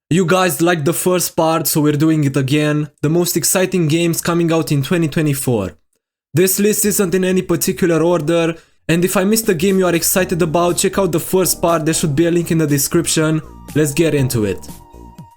You guys liked the first part, so we're doing it again. The most exciting games coming out in 2024. This list isn't in any particular order, and if I missed a game you are excited about, check out the first part, there should be a link in the description. Let's get into it.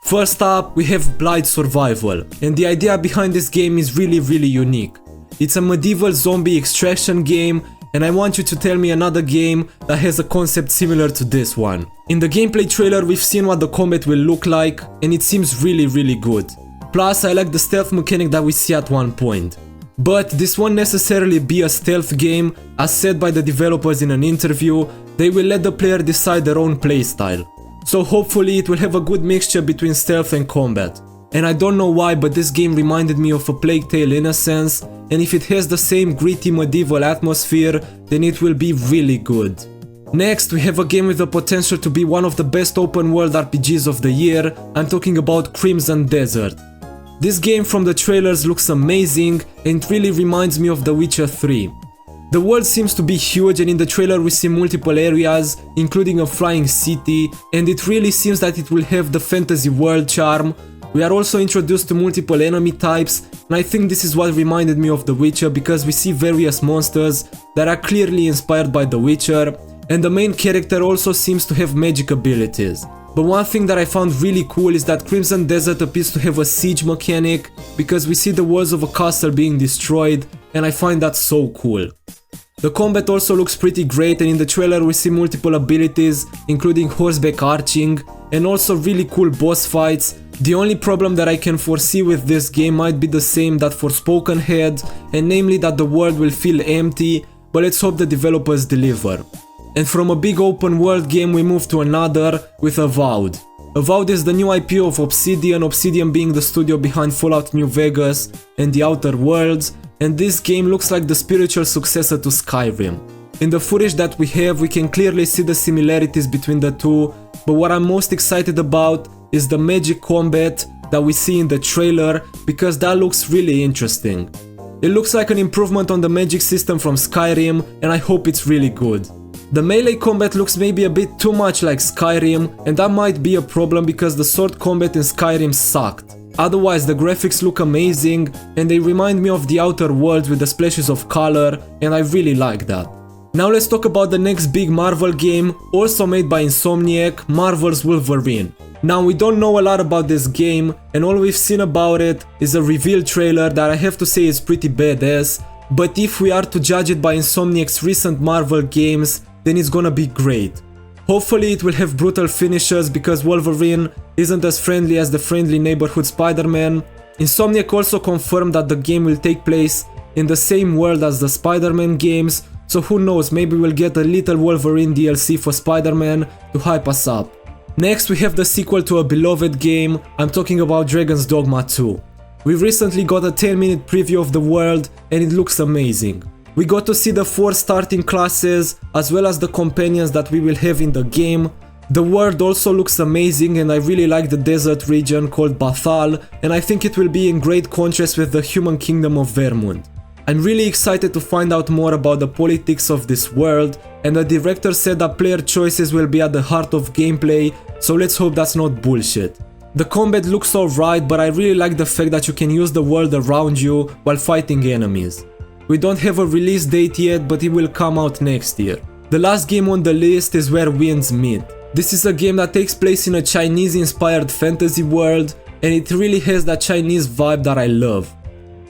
First up, we have Blight Survival, and the idea behind this game is really unique. It's a medieval zombie extraction game, and I want you to tell me another game that has a concept similar to this one. In the gameplay trailer we've seen what the combat will look like, and it seems really good. Plus I like the stealth mechanic that we see at one point. But this won't necessarily be a stealth game, as said by the developers in an interview. They will let the player decide their own playstyle. So hopefully it will have a good mixture between stealth and combat. And I don't know why, but this game reminded me of a Plague Tale in a sense, and if it has the same gritty medieval atmosphere, then it will be really good. Next, we have a game with the potential to be one of the best open world RPGs of the year. I'm talking about Crimson Desert. This game from the trailers looks amazing, and it really reminds me of The Witcher 3. The world seems to be huge, and in the trailer we see multiple areas, including a flying city, and it really seems that it will have the fantasy world charm. We are also introduced to multiple enemy types, and I think this is what reminded me of The Witcher, because we see various monsters that are clearly inspired by The Witcher, and the main character also seems to have magic abilities. But one thing that I found really cool is that Crimson Desert appears to have a siege mechanic, because we see the walls of a castle being destroyed, and I find that so cool. The combat also looks pretty great, and in the trailer we see multiple abilities, including horseback arching, and also really cool boss fights. The only problem that I can foresee with this game might be the same that Forspoken had, and namely that the world will feel empty, but let's hope the developers deliver. And from a big open world game we move to another, with Avowed. Avowed is the new IP of Obsidian being the studio behind Fallout New Vegas and The Outer Worlds, and this game looks like the spiritual successor to Skyrim. In the footage that we have, we can clearly see the similarities between the two, but what I'm most excited about is the magic combat that we see in the trailer, because that looks really interesting. It looks like an improvement on the magic system from Skyrim, and I hope it's really good. The melee combat looks maybe a bit too much like Skyrim, and that might be a problem because the sword combat in Skyrim sucked. Otherwise the graphics look amazing, and they remind me of The Outer Worlds with the splashes of color, and I really like that. Now let's talk about the next big Marvel game, also made by Insomniac, Marvel's Wolverine. Now we don't know a lot about this game, and all we've seen about it is a reveal trailer that I have to say is pretty badass, but if we are to judge it by Insomniac's recent Marvel games, then it's gonna be great. Hopefully it will have brutal finishes, because Wolverine isn't as friendly as the friendly neighborhood Spider-Man. Insomniac also confirmed that the game will take place in the same world as the Spider-Man games, so who knows, maybe we'll get a little Wolverine DLC for Spider-Man to hype us up. Next we have the sequel to a beloved game, I'm talking about Dragon's Dogma 2. We recently got a 10-minute preview of the world, and it looks amazing. We got to see the 4 starting classes, as well as the companions that we will have in the game. The world also looks amazing, and I really like the desert region called Bathal, and I think it will be in great contrast with the human kingdom of Vermund. I'm really excited to find out more about the politics of this world, and the director said that player choices will be at the heart of gameplay, so let's hope that's not bullshit. The combat looks alright, but I really like the fact that you can use the world around you while fighting enemies. We don't have a release date yet, but it will come out next year. The last game on the list is Where Winds Meet. This is a game that takes place in a Chinese-inspired fantasy world, and it really has that Chinese vibe that I love.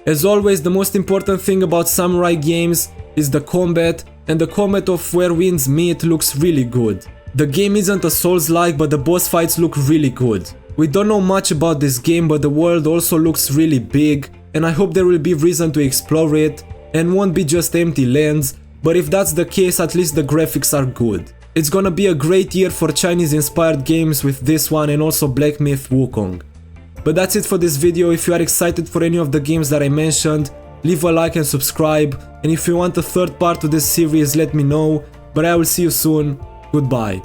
As always, the most important thing about samurai games is the combat, and the combat of Where Winds Meet looks really good. The game isn't a Souls-like, but the boss fights look really good. We don't know much about this game, but the world also looks really big, and I hope there will be reason to explore it, and won't be just empty lands, but if that's the case, at least the graphics are good. It's gonna be a great year for Chinese-inspired games with this one, and also Black Myth Wukong. But that's it for this video. If you are excited for any of the games that I mentioned, leave a like and subscribe, and if you want a third part to this series, let me know, but I will see you soon. Goodbye.